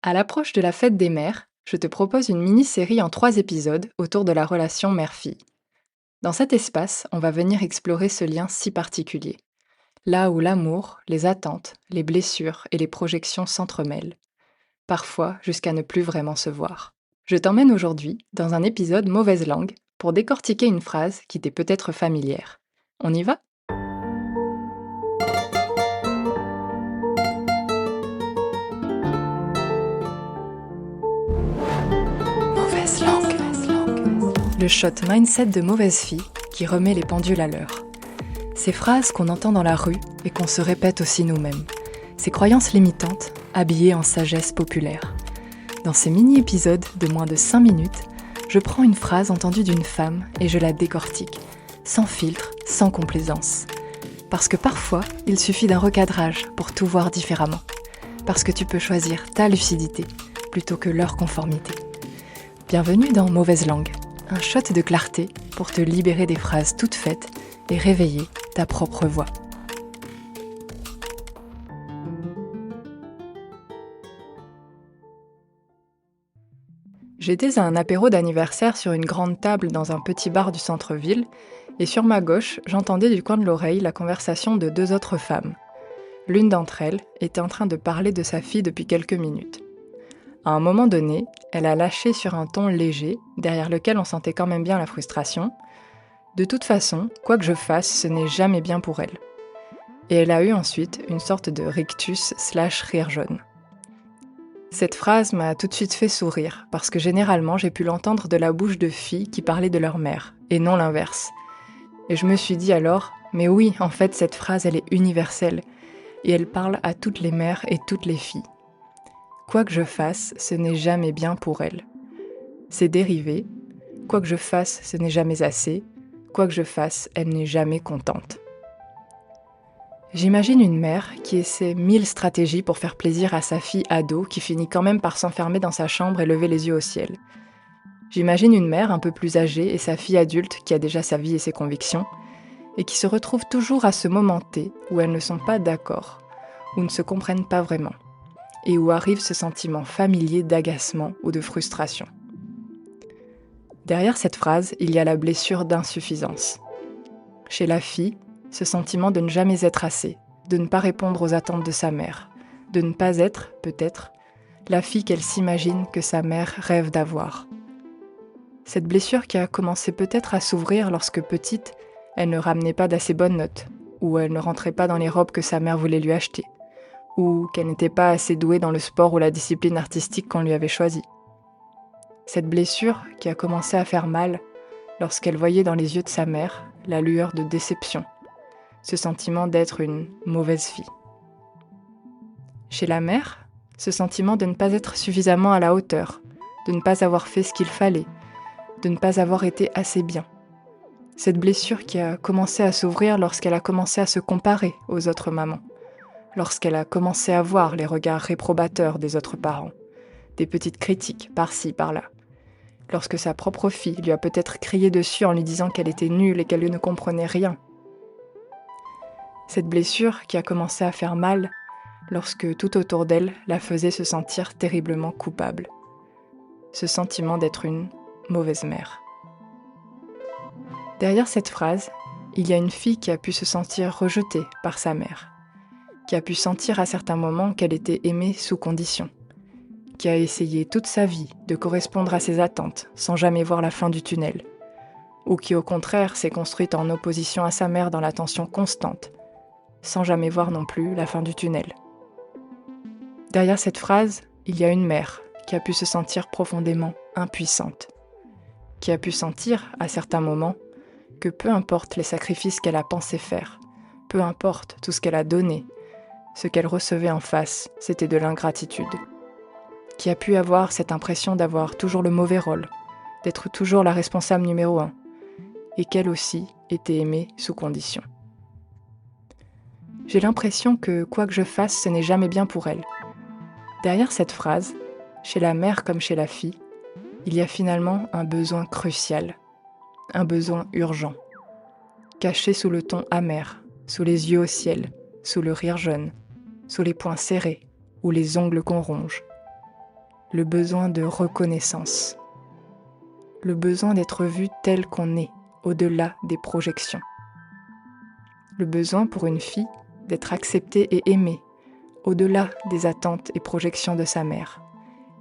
À l'approche de la fête des mères, je te propose une mini-série en 3 épisodes autour de la relation mère-fille. Dans cet espace, on va venir explorer ce lien si particulier, là où l'amour, les attentes, les blessures et les projections s'entremêlent, parfois jusqu'à ne plus vraiment se voir. Je t'emmène aujourd'hui dans un épisode mauvaise langue pour décortiquer une phrase qui t'est peut-être familière. On y va? Mauvaise langue. Le shot mindset de mauvaise fille qui remet les pendules à l'heure. Ces phrases qu'on entend dans la rue et qu'on se répète aussi nous-mêmes. Ces croyances limitantes, habillées en sagesse populaire. Dans ces mini-épisodes de moins de 5 minutes, je prends une phrase entendue d'une femme et je la décortique, sans filtre, sans complaisance. Parce que parfois, il suffit d'un recadrage pour tout voir différemment. Parce que tu peux choisir ta lucidité plutôt que leur conformité. Bienvenue dans Mauvaise langue, un shot de clarté pour te libérer des phrases toutes faites et réveiller ta propre voix. J'étais à un apéro d'anniversaire sur une grande table dans un petit bar du centre-ville, et sur ma gauche, j'entendais du coin de l'oreille la conversation de 2 autres femmes. L'une d'entre elles était en train de parler de sa fille depuis quelques minutes. À un moment donné, elle a lâché sur un ton léger, derrière lequel on sentait quand même bien la frustration. De toute façon, quoi que je fasse, ce n'est jamais bien pour elle. Et elle a eu ensuite une sorte de rictus/rire jaune. Cette phrase m'a tout de suite fait sourire, parce que généralement j'ai pu l'entendre de la bouche de filles qui parlaient de leur mère, et non l'inverse. Et je me suis dit alors, mais oui, en fait cette phrase elle est universelle, et elle parle à toutes les mères et toutes les filles. Quoi que je fasse, ce n'est jamais bien pour elle. C'est dérivé, quoi que je fasse, ce n'est jamais assez, quoi que je fasse, elle n'est jamais contente. J'imagine une mère qui essaie 1000 stratégies pour faire plaisir à sa fille ado qui finit quand même par s'enfermer dans sa chambre et lever les yeux au ciel. J'imagine une mère un peu plus âgée et sa fille adulte qui a déjà sa vie et ses convictions et qui se retrouvent toujours à ce moment T où elles ne sont pas d'accord, ou ne se comprennent pas vraiment, et où arrive ce sentiment familier d'agacement ou de frustration. Derrière cette phrase, il y a la blessure d'insuffisance. Chez la fille, ce sentiment de ne jamais être assez, de ne pas répondre aux attentes de sa mère, de ne pas être, peut-être, la fille qu'elle s'imagine que sa mère rêve d'avoir. Cette blessure qui a commencé peut-être à s'ouvrir lorsque petite, elle ne ramenait pas d'assez bonnes notes, ou elle ne rentrait pas dans les robes que sa mère voulait lui acheter, ou qu'elle n'était pas assez douée dans le sport ou la discipline artistique qu'on lui avait choisie. Cette blessure qui a commencé à faire mal lorsqu'elle voyait dans les yeux de sa mère la lueur de déception, ce sentiment d'être une mauvaise fille. Chez la mère, ce sentiment de ne pas être suffisamment à la hauteur, de ne pas avoir fait ce qu'il fallait, de ne pas avoir été assez bien. Cette blessure qui a commencé à s'ouvrir lorsqu'elle a commencé à se comparer aux autres mamans, lorsqu'elle a commencé à voir les regards réprobateurs des autres parents, des petites critiques par-ci, par-là, lorsque sa propre fille lui a peut-être crié dessus en lui disant qu'elle était nulle et qu'elle ne comprenait rien. Cette blessure qui a commencé à faire mal lorsque tout autour d'elle la faisait se sentir terriblement coupable. Ce sentiment d'être une mauvaise mère. Derrière cette phrase, il y a une fille qui a pu se sentir rejetée par sa mère, qui a pu sentir à certains moments qu'elle était aimée sous condition, qui a essayé toute sa vie de correspondre à ses attentes sans jamais voir la fin du tunnel, ou qui au contraire s'est construite en opposition à sa mère dans la tension constante, sans jamais voir non plus la fin du tunnel. Derrière cette phrase, il y a une mère qui a pu se sentir profondément impuissante, qui a pu sentir, à certains moments, que peu importe les sacrifices qu'elle a pensé faire, peu importe tout ce qu'elle a donné, ce qu'elle recevait en face, c'était de l'ingratitude, qui a pu avoir cette impression d'avoir toujours le mauvais rôle, d'être toujours la responsable numéro 1, et qu'elle aussi était aimée sous condition. J'ai l'impression que quoi que je fasse, ce n'est jamais bien pour elle. Derrière cette phrase, chez la mère comme chez la fille, il y a finalement un besoin crucial, un besoin urgent, caché sous le ton amer, sous les yeux au ciel, sous le rire jaune, sous les poings serrés ou les ongles qu'on ronge. le besoin de reconnaissance, le besoin d'être vu tel qu'on est, au-delà des projections. Le besoin pour une fille d'être acceptée et aimée, au-delà des attentes et projections de sa mère,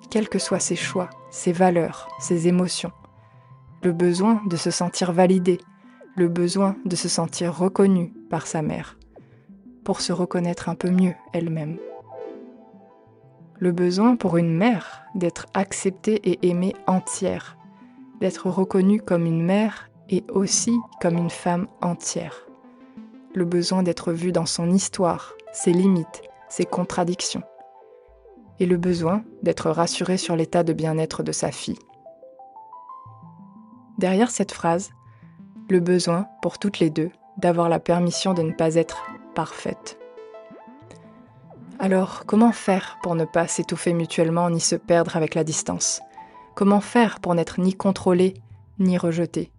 quels que soient ses choix, ses valeurs, ses émotions. Le besoin de se sentir validée, le besoin de se sentir reconnue par sa mère, pour se reconnaître un peu mieux elle-même. Le besoin pour une mère d'être acceptée et aimée entière, d'être reconnue comme une mère et aussi comme une femme entière. Le besoin d'être vue dans son histoire, ses limites, ses contradictions. Et le besoin d'être rassurée sur l'état de bien-être de sa fille. Derrière cette phrase, le besoin, pour toutes les deux, d'avoir la permission de ne pas être parfaite. Alors, comment faire pour ne pas s'étouffer mutuellement ni se perdre avec la distance ? Comment faire pour n'être ni contrôlé, ni rejeté ?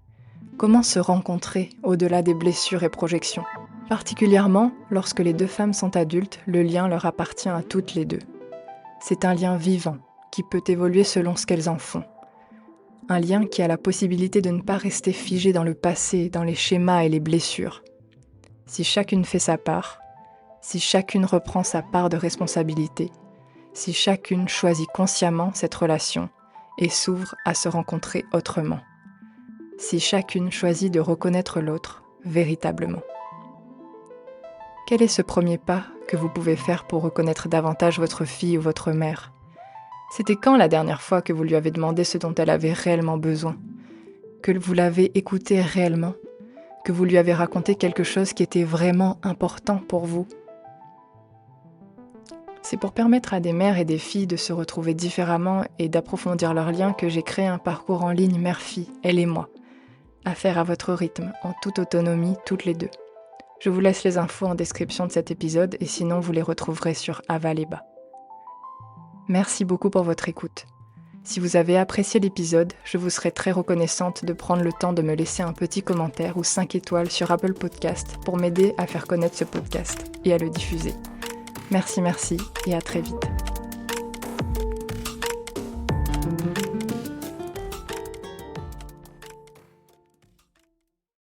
Comment se rencontrer au-delà des blessures et projections ? Particulièrement lorsque les deux femmes sont adultes, le lien leur appartient à toutes les deux. C'est un lien vivant qui peut évoluer selon ce qu'elles en font. Un lien qui a la possibilité de ne pas rester figé dans le passé, dans les schémas et les blessures. Si chacune fait sa part, si chacune reprend sa part de responsabilité, si chacune choisit consciemment cette relation et s'ouvre à se rencontrer autrement. Si chacune choisit de reconnaître l'autre véritablement. Quel est ce premier pas que vous pouvez faire pour reconnaître davantage votre fille ou votre mère ? C'était quand la dernière fois que vous lui avez demandé ce dont elle avait réellement besoin ? Que vous l'avez écoutée réellement ? Que vous lui avez raconté quelque chose qui était vraiment important pour vous ? C'est pour permettre à des mères et des filles de se retrouver différemment et d'approfondir leurs liens que j'ai créé un parcours en ligne mère-fille, elle et moi, à faire à votre rythme, en toute autonomie, toutes les deux. Je vous laisse les infos en description de cet épisode et sinon vous les retrouverez sur Avaleba. Merci beaucoup pour votre écoute. Si vous avez apprécié l'épisode, je vous serais très reconnaissante de prendre le temps de me laisser un petit commentaire ou 5 étoiles sur Apple Podcast pour m'aider à faire connaître ce podcast et à le diffuser. Merci et à très vite.